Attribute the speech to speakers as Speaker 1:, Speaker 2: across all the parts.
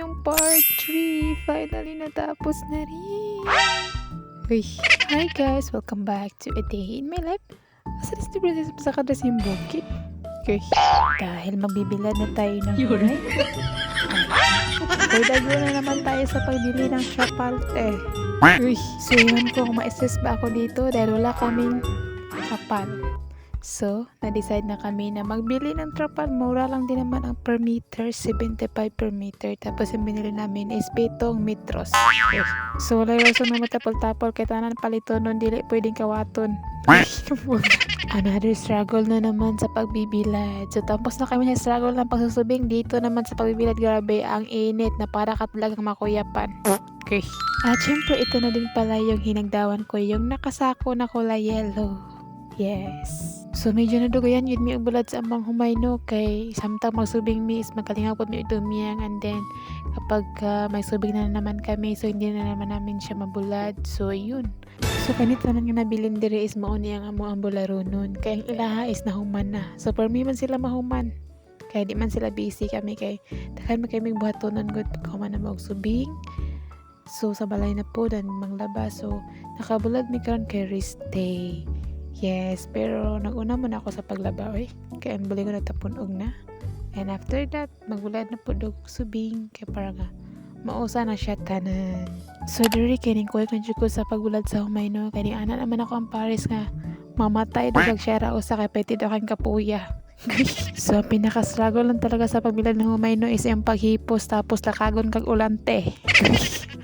Speaker 1: ng part 3. Finally, natapos na rin. Uy. Hi guys! Welcome back to a day in my life. Asa na si Princess sa kadas yung bukid? Okay. Dahil magbibilad na tayo ng kulay. Dago na naman tayo sa pagbili ng chapalte. Uy. So yun kung ma-assess ba ako dito dahil wala kaming kapal. So, na-decide na kami na magbili ng trapal. Mura lang din naman ang per meter, 75 per meter. Tapos yung binili namin is 7 metros. Yes. So, wala yung rason na matapol-tapol. Kaya tanan palito nun, dili pwedeng kawaton. Another struggle na naman sa pagbibilad. So, tapos na kami sa struggle ng pagsusubing. Dito naman sa pagbibilad, grabe, ang init na para ka talagang makuyapan. Okay. At syempre, ito na din pala yung hinagdawan ko, yung nakasako na kulay yellow. Yes. So medyo nadugayan yun mi bulad sa amang humay no kay samtang magsubing mi is magalingaw po mi dumiyang, and then kapag may subing na naman kami so hindi na naman namin siya mabulad. So yun. So kanit tanan nga nabilin diri is mao ni ang amo ang bularo nun kay ang ilaha is nahuman na. So for me man sila mahuman. Kaya di man sila busy kami kay takan man kami buhatonon gud pagkahuman na magsubing. So sa balay na po dan manglabas. So nakabulad mi karon kay rest day. Yes, pero nag-una muna ako sa paglaba, kaya ang buli ko natapunog na. And after that, magbulad na po dog subing, kaya para nga, mausa na siya tanan. So, diri kining ko ko sa pagbulad sa humay, no? Kaya ana naman ako ang Paris nga, mamatay dog siya rao sa kapetid akang kapuya. So, pinaka-struggle lang talaga sa pagbilad ng humay, no, is yung paghipos, tapos lakagon kag ulante.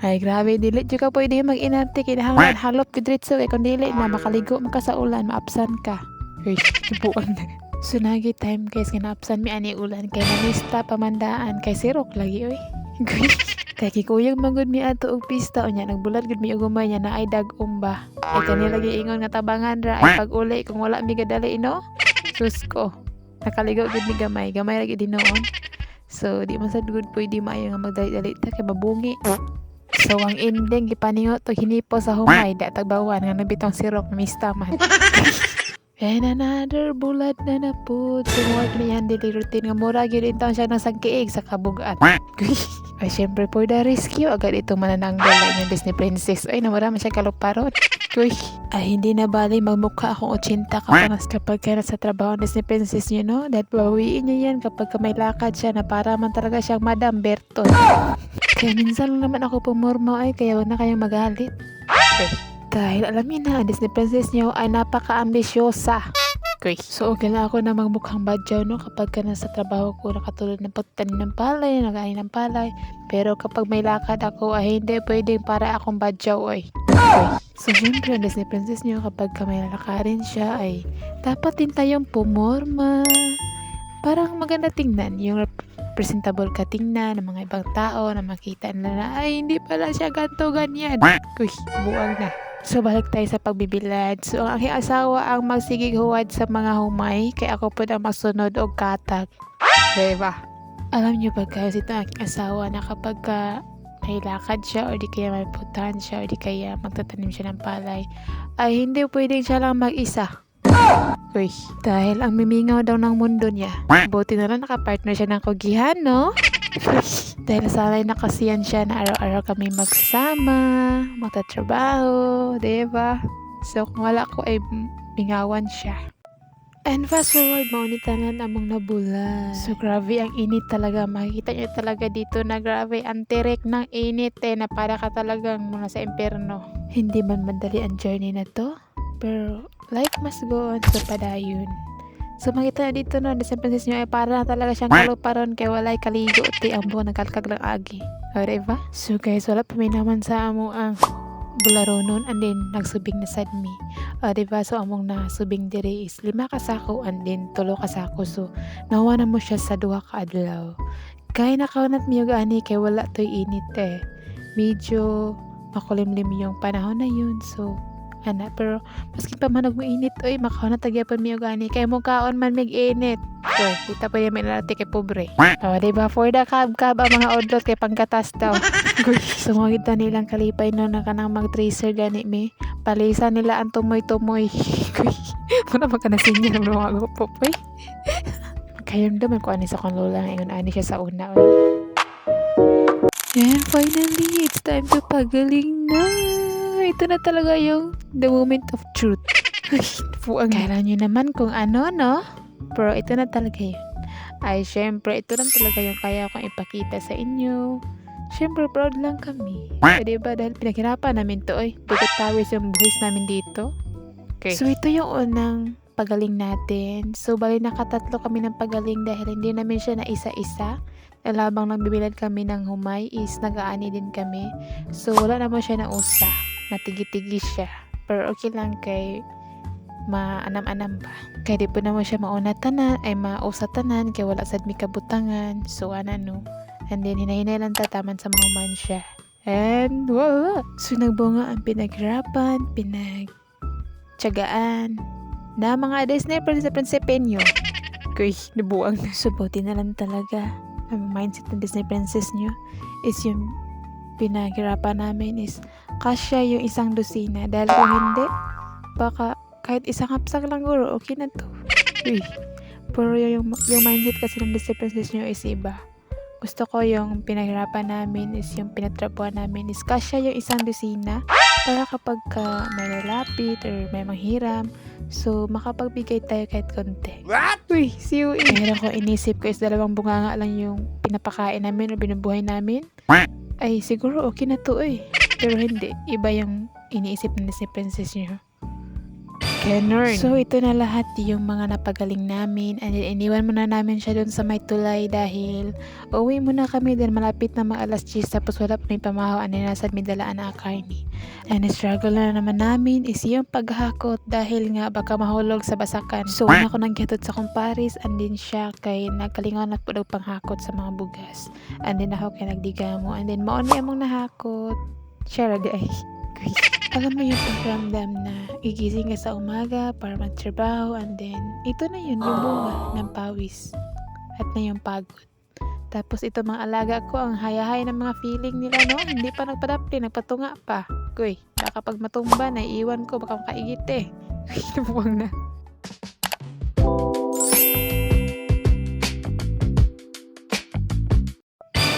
Speaker 1: Ay grabe, dili jud ka pwede mag-inarte kinahanglan halop gidritso kay kun dili na makaligo man ka sa ulan maapsan ka. Uy, tibuan na. So nagi time guys nga naapsan mi ani ulan kay nanista pamandaan kay sirok lagi oy. Kay kikuyog magud mi ato og pista unya nagbulad gud mi og umay nya na ay dag-om ba. Ay kani lagi ingon nga tabangan ra ay pag-uli kung wala mi gadali ino. Sus ko. Nakaligo gud mi gamay lagi dinoon. So di man sad good pwede maayo nga magdali-dali ta kay mabungi. So, ang ending, gipaningo to hinipo sa humay, tagbawan, nga nabitong sirok, mista man. And another bulad na napod. Sumuwag niyan, dili routine nga mura, yun taon siya ng sagkiig sa kabugaan. Ay, syempre, for the rescue, agad ito manananggal yung Disney Princess. Ay, namura man siya kaluparon. Ay, hindi na bali, magmukha akong 80 kapag ka sa trabaho ng Disney Princess nyo, no? Dahil bawiin niya yan kapag may lakad siya na para man talaga siyang Madam Berton. Kaya minsan lang naman ako pumorma ay kaya wag na kayong magalit. Dahil alam niyo na, ang Disney Princess niyo ay napaka-ambisyosa. So okay na ako na magmukhang badyaw no kapag ka nasa trabaho ko nakatulad ng pagtanim ng palay, nag-aani ng palay. Pero kapag may lakad ako ay hindi pwedeng para akong badyaw ay. So syempre ang Disney Princess niyo kapag ka may lalakarin siya ay dapat din tayong pumorma. Parang maganda tingnan yung presentable ka tingnan ng mga ibang tao na makita nila na ay hindi pala siya ganto ganyan. Uy, buwag na. So balik tayo sa pagbibilad. So ang aking asawa ang magsigig huwad sa mga humay kaya ako po ang magsunod og katag. Diba? Alam niyo ba guys, ito ang aking asawa na kapag may lakad siya o di kaya may putahan siya o di kaya magtatanim siya ng palay ay hindi pwedeng siya lang mag-isa. Uy, dahil ang mimingaw daw ng mundo niya. Buti na lang nakapartner siya ng kugihan, no? Dahil salay na kasi yan siya na araw-araw kami magsama, magtatrabaho, diba? So, kung wala ko ay mingawan siya. And fast forward, maunitanan among nabula. So, grabe ang init talaga. Makikita niyo talaga dito na grabe ang tirik ng init na para ka talagang muna sa impyerno. Hindi man madali ang journey na to, pero life must go on sa padayon. So makita na dito no, Disney Princess nyo ay para na talaga siyang kaluparon kay walay kaligo ti ang buwan nagkalkag lang agi. O diba? So guys, wala pa may naman sa amo ang bularo nun and then nagsubing na sad me. O diba? So among nasubing diri is 5 kasako and then 3 kasako. So nawa na mo siya sa 2 ka adlaw. Kaya nakaunat miyo gani kay wala to'y init Medyo makulimlim yung panahon na yun. So pero maski pa man nagmuinit oy makaw na tagyapon mi gani kay mo kaon man mig-init. So kita pa may nalati kay pobre. Diba for the cab ang mga odlot kay panggatas daw. So mga nilang kalipay no na kanang mag-tracer gani mi palisan nila ang tumoy-tumoy. Muna magkanasinya ng mga gupoy. Kayong daman ko ani sa kon lola ngayon ani siya sa una. And finally, it's time to pagaling na. Ito na talaga yung the moment of truth. Buang kala nyo naman kung ano, no? Pero ito na talaga yun. Ay, syempre, ito lang talaga yung kaya kong ipakita sa inyo. Syempre, proud lang kami. Diba? Dahil pinaghirapan namin to, Bigat tawis yung buhis namin dito. Okay. So, ito yung unang pagaling natin. So, bali nakatatlo kami ng pagaling dahil hindi namin siya na isa-isa. Labang nagbibilad kami ng humay is nag-aani din kami. So, wala naman siya na usa. Natigi-tigi siya. Pero okay lang kay maanam-anam ba. Kaya di po naman siya mauna tanan, ay mausa tanan, kaya wala sad mi kabutangan. So, ano. And then, hinahinay lang tataman sa mga human siya. And, wala. So, nagbunga ang pinaghirapan, pinagtyagaan, na mga Disney prinsipenyo. Kuy, nabuang na. So, buti na lang talaga. Ang mindset ng Disney princess nyo is yung pinaghirapan namin is kasya yung isang dosina. Dahil kung hindi, baka kahit isang hapsak lang guro, okay na to. Uy. Pero yung mindset kasi ng Disney princess nyo is iba. Gusto ko yung pinaghirapan namin is yung pinatrapuan namin is kasya yung isang dosina para kapag may lalapit or may manghiram, so makapagbigay tayo kahit konti.
Speaker 2: What?
Speaker 1: Uy, siyo eh. Meron ko inisip ko is 2 bunganga lang yung pinapakain namin o binubuhay namin. Ay, siguro okay na to Pero hindi, iba yung iniisip na si princess nyo. Ganun. So, ito na lahat yung mga napagaling namin. And then, iniwan muna namin siya dun sa may tulay dahil uwi muna kami din malapit na mga alas 10 tapos wala pa may pamahaw and nasad may dalaan na akarni. And the struggle na naman namin is yung paghakot dahil nga baka mahulog sa basakan. So, una ko naghihatod sa kumparis and then siya kay nagkalingaw na po daw panghakot sa mga bugas. And then ako kay nagdigamo. And then, mauni among nahakot. Siya radi ay. Alam mo yung pagramdam na gigising ka sa umaga para magtrabaho and then ito na yun yung bunga ng pawis at na yung pagod. Tapos ito mga alaga ko ang hayahay ng mga feeling nila no, hindi pa nagpadapli, nagpatunga pa. Kuy, baka pag matumba naiiwan ko baka makaigit Nabuwang na.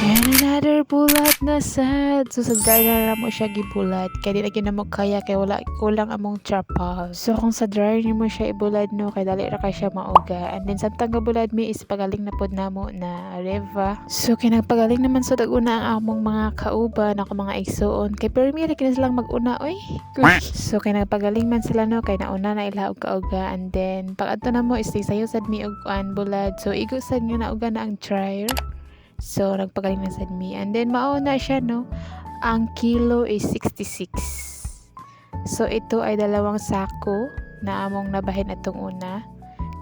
Speaker 1: And another bulat na sad. So, sa dryer na mo siya gibulat. Kaya di na ginamog kaya kay wala kulang among trapal. So, kung sa dryer ni mo siya ibulad no, kay dali ra kay siya mauga. And then, samtang gabulad mi is pagaling na pod namo na reva. So, kinagpagaling naman sa daguna ang among mga kauban, ako mga igsuon. Kay pero mi na silang mag-una, So, kinagpagaling man sila no, kay nauna na ila og kauga. And then, pag adto na mo is sayo sad mi og bulad. So, igo sad nga nauga na ang dryer. So, nagpagaling na sad mi. And then, mauna siya, no? Ang kilo is 66. So, ito ay 2 sako na among nabahin atong una.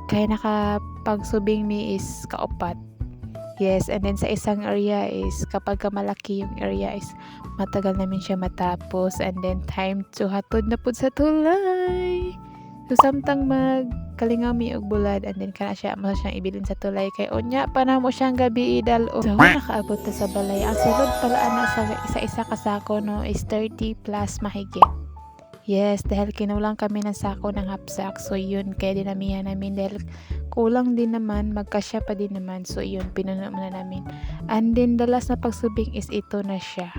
Speaker 1: Kaya nakapagsubing mi is kaupat. Yes, and then sa isang area is kapag malaki yung area is matagal namin siya matapos. And then, time to hatod na po sa tulay. So, samtang magkalingaw mi og bulad and then kana siya mo siyang ibilin sa tulay kay unya pa na mo siyang gabi idal o. So, nakaabot na sa balay. Ang sulod pala ana sa isa-isa ka sako no is 30 plus mahigit. Yes, dahil kinulang kami ng sako ng hapsak. So, yun, kaya dinamihan namin dahil kulang din naman, magkasya pa din naman. So, yun, pinuno muna namin. And then, the last na pagsubing is ito na siya.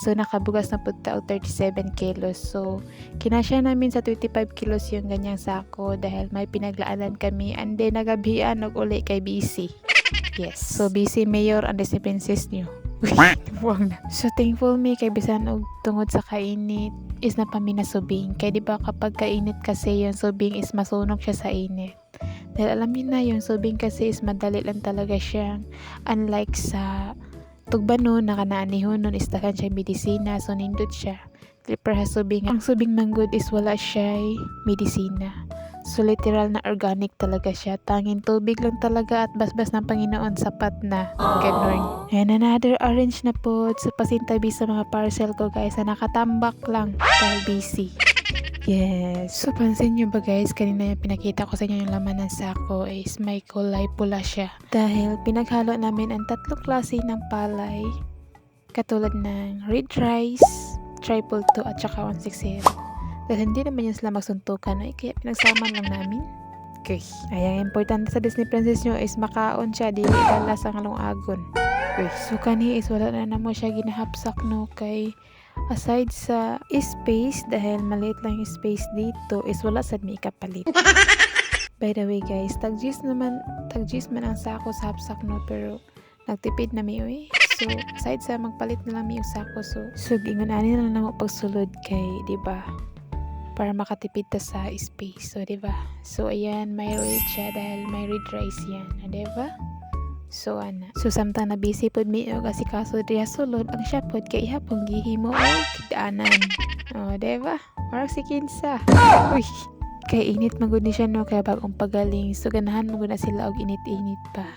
Speaker 1: So, nakabugas na po tao 37 kilos. So, kinasya namin sa 25 kilos yung ganyang sako dahil may pinaglaanan kami. And then, nagabihan og uli kay BC. Yes. So, BC Mayor ang Disney princess nyo. So, thankful me kay bisan og tungod sa kainit is na paminasubing. Kaya di ba kapag kainit kasi yung subing is masunog siya sa init. Dahil alam niyo na yung subing kasi is madali lang talaga siyang unlike sa tugbanon na kanaanihon nun is takan siya medisina so nindot siya. Clipper ha subing. Ang subing manggod is wala siya medisina. So literal na organic talaga siya. Tanging tubig lang talaga at basbas ng Panginoon sapat na. Ganun. And another orange na po. So pasintabi sa mga parcel ko guys na nakatambak lang dahil busy. Yes. So pansin nyo ba guys, kanina yung pinakita ko sa inyo yung laman ng sako is may kulay pula siya. Dahil pinaghalo namin ang 3 klase ng palay. Katulad ng red rice, triple 2 at saka 160. Dahil hindi naman yun sila magsuntukan kaya pinagsaman lang namin. Okay. Ay, ang importante sa Disney Princess nyo is makaon siya, dili kalas ang along agon. Okay. So, kani is wala na mo siya ginahapsak, no, kay aside sa space, dahil maliit lang yung space dito, is wala sad may kapalit. By the way, guys, tagjis man ang sako sa hapsak, no, pero nagtipid na mi, oy. So, aside sa magpalit na lang mi yung sako, so gingon ani na lang na mo pagsulod kay, di ba? Para makatipid ta sa space, so di ba? So ayan, may read siya dahil may read rice yan, di ba? So ana. So samtang na busy pod mi og kasi kaso diya sulod ang siya pod kay ihapon gihimo og kidaanan. Oh, di ba? Marag si Kinsa. Uy. Kay init magud ni siya, no, kaya bagong pagaling. So ganahan mo na sila og init-init pa.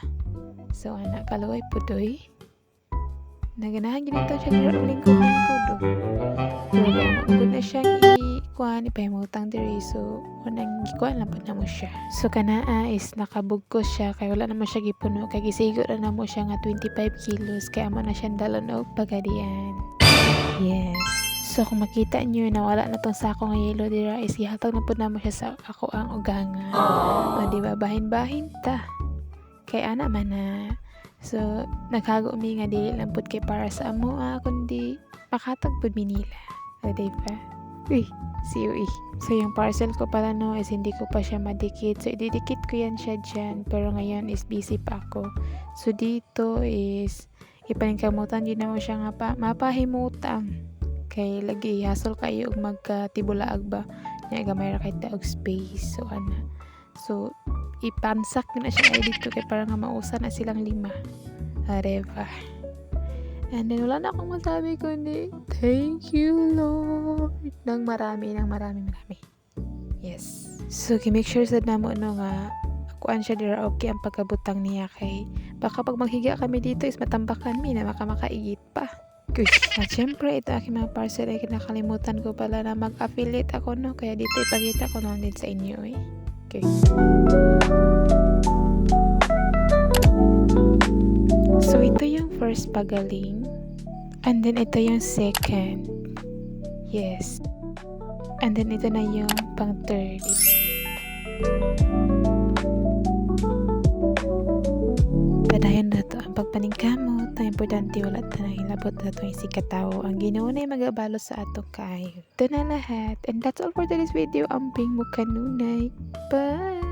Speaker 1: So ana, kaluoy pudoy. Naganahan ginito siya dira lingkod-lingkod do. Pero magud na siyang kuan ipahimutang diri, so unang gikuan lang po na mo siya. So kanaa is nakabugkos siya kay wala naman siya gipuno kay gisigo na mo siya nga 25 kilos kay amo na siyang dalon og pagadian. Yes. So kung makita nyo na wala na tong sako nga yellow dira is ihatag na po na mo siya sa ako ang ugangan. O diba, bahin-bahin ta. Kay ana man na. So naghago mi nga dili lang pud kay para sa amo kundi makatag pud Manila. O diba? Uy, siyo. So yung parcel ko pala, no, is hindi ko pa siya madikit. So ididikit ko yan siya dyan. Pero ngayon is busy pa ako. So dito is ipaningkamutan yun na mo siya nga mapahimutang. Kay lagi hasol kayo og magkatibulaag ba. Nya gamay ra kay taog space. So ana. So ipansak na siya ay dito kay para nga mausa na silang 5. Areva. And then, wala na akong masabi kundi, thank you, Lord. Nang marami. Yes. So, make sure sad na mo, no, nga, kuan siya dira okay ang pagkabutang niya kay, baka pag maghiga kami dito is matambakan mi na makamaigit pa. Kush. At syempre, ito aking mga parcel ay kinakalimutan ko pala na mag-affiliate ako, no, kaya dito ipakita ko na din sa inyo, eh. Okay. So, ito yung first pagaling. And then, ito yung second. Yes. And then, ito na yung pang-third. Padayon na to ang pagpaningkamot. Ang importante, wala ta nang hilabot na to yung sikatawo. Ang Ginoo na yung mag-abalo sa atong kaayo. Ito na lahat. And that's all for today's video. Ambing mo kanunay. Bye!